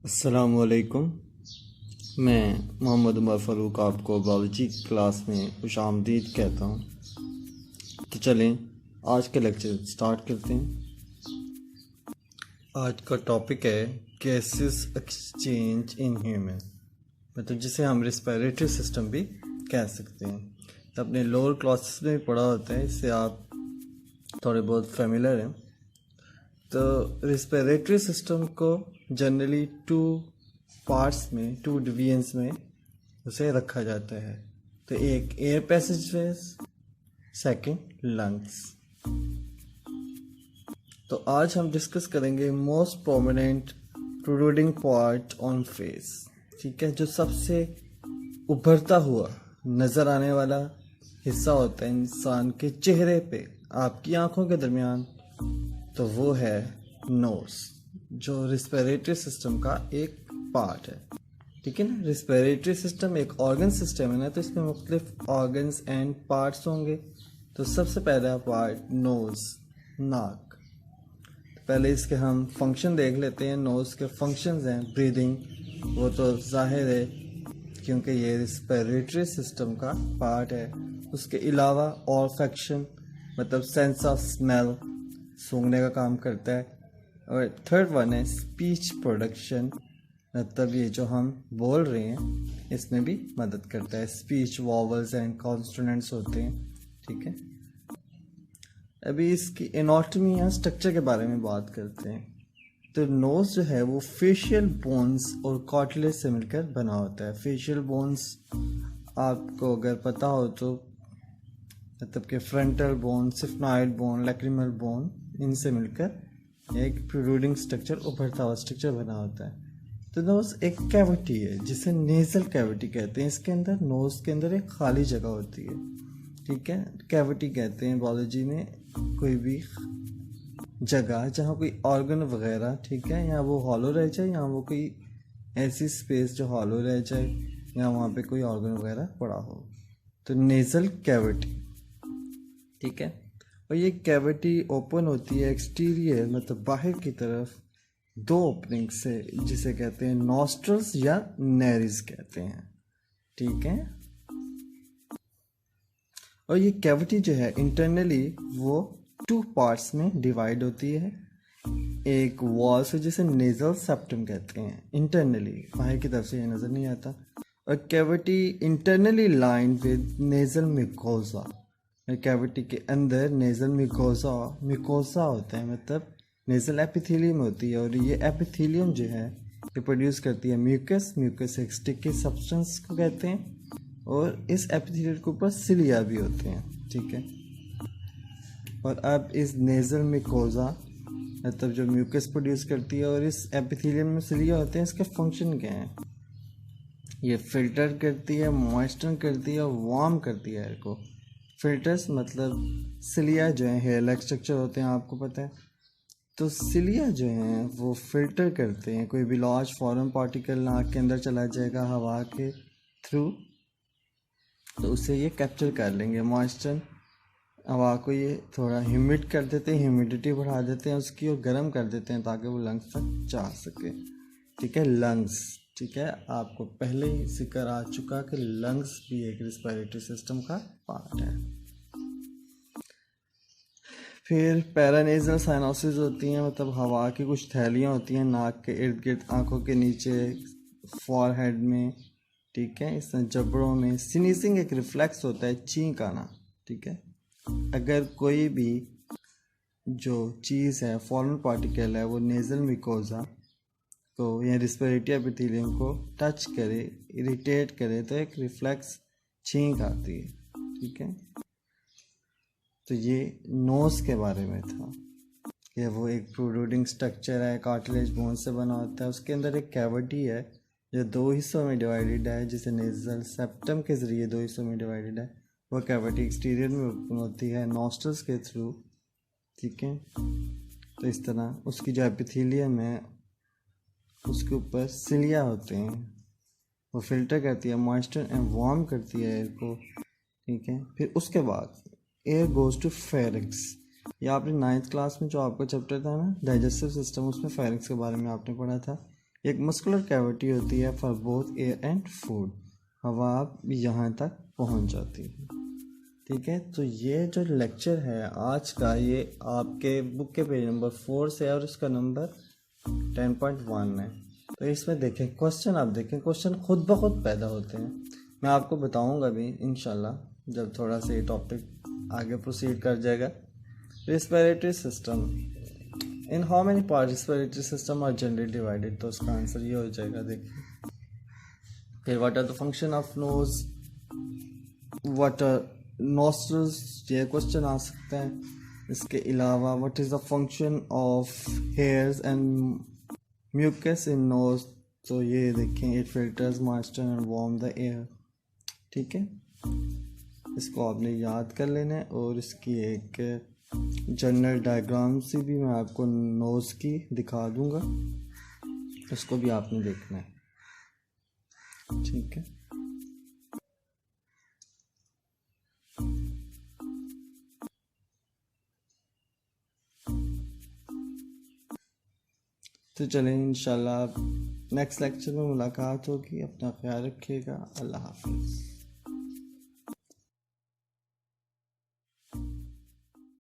अस्सलामुअलैकुम। मैं मोहम्मद उमर फ़ारूक आपको बायोलॉजी क्लास में खुशामदीद कहता हूँ। तो चलें आज का लेक्चर स्टार्ट करते हैं। आज का टॉपिक है गैसेस एक्सचेंज इन ह्यूमन, मतलब जिसे हम रेस्पिरेटरी सिस्टम भी कह सकते हैं। तो अपने लोअर क्लासेस में भी पढ़ा होता है, इससे आप थोड़े बहुत फेमिलियर हैं। तो रेस्पिरेटरी सिस्टम को जनरली टू पार्ट्स में, टू डिवीजन्स में उसे रखा जाता है। तो एक एयर पैसेजवेज, सेकंड लंग्स। तो आज हम डिस्कस करेंगे most prominent protruding part on face. ठीक है, जो सबसे उभरता हुआ नज़र आने वाला हिस्सा होता है इंसान के चेहरे पे, आपकी आंखों के दरमियान, तो वो है नोज, जो रेस्पिरेटरी सिस्टम का एक पार्ट है। ठीक है ना, रेस्पिरेटरी सिस्टम एक ऑर्गन सिस्टम है ना, तो इसमें मुख्तलिफ ऑर्गन्स एंड पार्ट्स होंगे। तो सबसे पहला पार्ट नोज, नाक। तो पहले इसके हम फंक्शन देख लेते हैं। नोज के फंक्शंस हैं ब्रीदिंग, वो तो जाहिर है क्योंकि ये रेस्पिरेटरी सिस्टम का पार्ट है। उसके अलावा ऑल्फैक्शन, मतलब सेंस ऑफ स्मेल, सूंघने का काम करता है। और थर्ड वन है स्पीच प्रोडक्शन, मतलब ये जो हम बोल रहे हैं इसमें भी मदद करता है। स्पीच वॉवल्स एंड कॉन्सोनेंट्स होते हैं। ठीक है, अभी इसकी एनाटॉमी या स्ट्रक्चर के बारे में बात करते हैं। तो नोज जो है वो फेशियल बोन्स और कार्टिलेज से मिलकर बना होता है। फेशियल बोन्स आपको अगर पता हो तो मतलब कि frontal bone, sphenoid bone, lacrimal bone, इनसे मिलकर एक प्रोट्रूडिंग स्ट्रक्चर, उभरता हुआ स्ट्रक्चर बना होता है। तो नोज एक कैविटी है जिसे नेजल कैविटी कहते हैं। इसके अंदर, नोज के अंदर एक खाली जगह होती है। ठीक है, कैविटी कहते हैं बायोलॉजी में कोई भी जगह जहाँ कोई ऑर्गन वगैरह, ठीक है, या वो हॉलो रह जाए, या वो कोई ऐसी स्पेस जो हॉलो रह जाए, या वहाँ पे कोई ऑर्गन वगैरह पड़ा हो। तो नेजल कैविटी, ठीक है। और ये कैविटी ओपन होती है एक्सटीरियर, मतलब बाहर की तरफ, दो ओपनिंग से, जिसे कहते हैं नॉस्ट्रल्स या नेरिस कहते हैं। ठीक है, और ये कैविटी जो है इंटरनली वो टू पार्ट्स में डिवाइड होती है। एक वॉल से, जिसे नेजल सेप्टम कहते हैं, इंटरनली, बाहर की तरफ से ये नज़र नहीं आता। और cavity internally line with nasal mucosa, cavity के अंदर नेजल मिकोजा होता है, मतलब नेजल एपिथेलियम होती है। और ये एपिथेलियम जो है ये प्रोड्यूस करती है म्यूकस एक स्टिकी सब्सटेंस को कहते हैं। और इस एपिथेलियम के ऊपर सिलिया भी होते हैं। ठीक है, और अब इस नेजल मिकोजा, मतलब जो म्यूकस प्रोड्यूस करती है, और इस एपिथेलियम में सिलिया होते हैं, इसके फंक्शन क्या हैं? ये फिल्टर करती है, मॉइस्चर करती है, वार्म करती है एयर को। फिल्टर्स मतलब सिलिया जो है हेयर लाइक स्ट्रक्चर होते हैं, आपको पता है। तो सिलिया जो हैं वो फिल्टर करते हैं। कोई भी लार्ज फॉरेन पार्टिकल नाक के अंदर चला जाएगा हवा के थ्रू, तो उसे ये कैप्चर कर लेंगे। मॉइस्चर, हवा को ये थोड़ा ह्यूमिड कर देते हैं, ह्यूमिडिटी बढ़ा देते हैं उसकी, और गर्म कर देते हैं ताकि वो लंग्स तक जा सके। ठीक है, लंग्स, ठीक है, आपको पहले ही जिक्र आ चुका कि लंग्स भी एक रेस्पिरेटरी सिस्टम का पार्ट है। फिर पैरानेजल साइनोसिस होती हैं, मतलब हवा की कुछ थैलियाँ होती हैं नाक के इर्द गिर्द, आँखों के नीचे, फॉरहेड में। ठीक है, इस जबड़ों में। स्नीजिंग एक रिफ्लेक्स होता है, छींक आना। ठीक है, अगर कोई भी जो चीज़ है, फॉरेन पार्टिकल है, वो नेजल मिकोजा को या रेस्पिरेटरी एपिथेलियम को टच करे, इरिटेट करे, तो एक रिफ्लेक्स छींक आती है। ठीक है, तो ये नोज के बारे में था। ये वो एक प्रोट्रूडिंग स्ट्रक्चर है, कार्टिलेज बोन से बना होता है। उसके अंदर एक कैविटी है जो दो हिस्सों में डिवाइडेड है, जिसे नेजल सेप्टम के ज़रिए दो हिस्सों में डिवाइडेड है। वो कैविटी एक्सटीरियर में ओपन होती है नॉस्ट्रल्स के थ्रू। ठीक है, तो इस तरह उसकी जो एपिथेलियम है उसके ऊपर सिलिया होते हैं, वो फिल्टर करती है मॉइस्चर एंड वार्म करती है एयर को। ठीक है, फिर उसके बाद एयर गोज टू फेरिंक्स। ये आपने 9th क्लास में जो आपका चैप्टर था ना, डाइजेस्टिव सिस्टम, उसमें फेरिंक्स के बारे में आपने पढ़ा था एक मस्कुलर कैविटी होती है for both air and food, हवा यहाँ तक पहुँच जाती है। ठीक है, तो ये जो लेक्चर है आज का, ये आपके बुक के पेज नंबर 4 से और इसका नंबर 10.1 है। तो इसमें देखें क्वेश्चन, आप देखें क्वेश्चन खुद ब खुद पैदा होते हैं। मैं आपको बताऊंगा भी इंशाल्लाह जब थोड़ा सा ये टॉपिक आगे प्रोसीड कर जाएगा। Respiratory system, in how many part respiratory system are generally divided, तो उसका आंसर ये हो जाएगा। देखिए फिर what are the function of nose, what are nostrils, ये क्वेश्चन आ सकता है। इसके अलावा what is the function of hairs and mucus in nose, तो ये देखें it filters moisture and warm the air. ठीक है, इसको आपने याद कर लेना है। और इसकी एक जनरल डायग्राम से भी मैं आपको नोज की दिखा दूंगा, उसको भी आपने देखना है। ठीक है, तो चलें इंशाल्लाह नेक्स्ट लेक्चर में मुलाकात होगी। अपना ख्याल रखिएगा। अल्लाह हाफिज़।